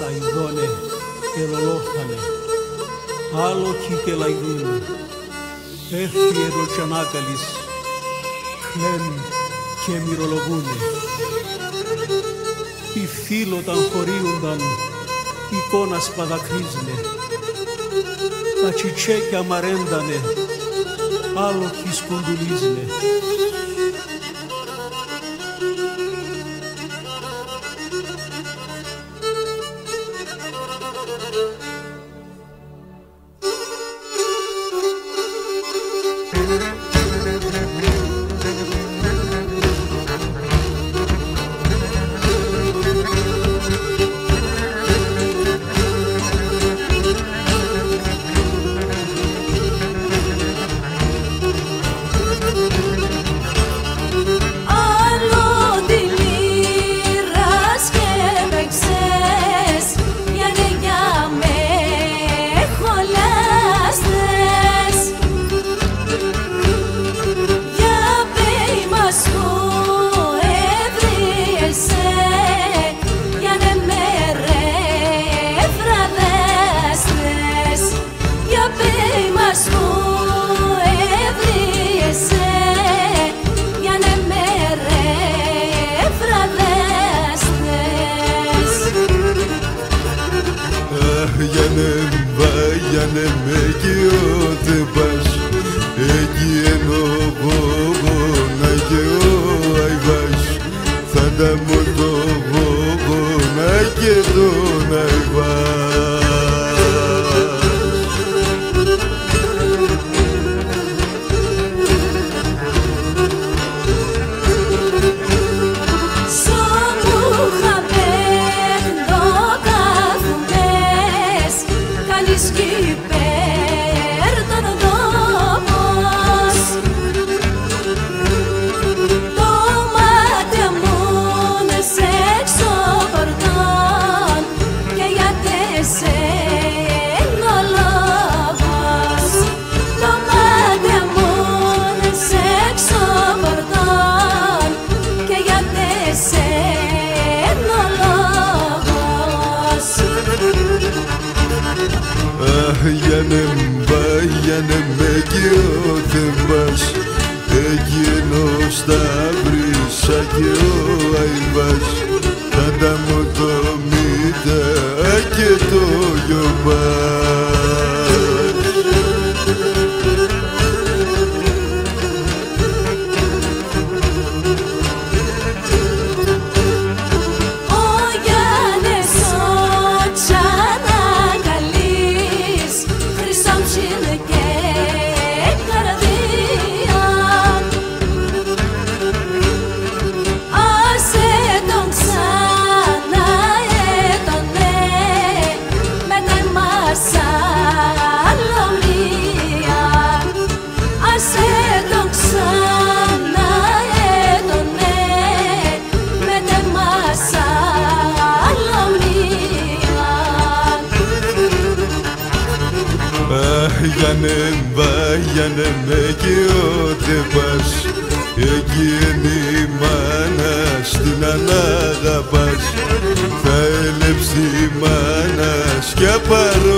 αηδώνε ελολόφανε, άλοκοι και λαϊδούνε, έφιερο κι ανάκαλης, κλαίν και μυρολογούνε. Οι φίλοταν χωρίουνταν, εικόνας παδακρίζνε, τα τσιτσέκια μαρέντανε, άλοκοι σκοντουλίζνε. Βάγιανε με κι ό,τι πας, εκεί ενώ βόγωνα και ο αϊβάς, θα τα μου το βόγωνα και τον αϊβάς. Βάγιανε με κι ό,τι πας, εκεί ενώ σταυρίσα και ο αϊβάς, θα τα μου το μήτα και το γιοπάς. Βάγιανε με κι ό,τι πας, εκεί είναι η μάνα στην ανάγαπας, θα έλεψει η μάνα σκιαπαρό.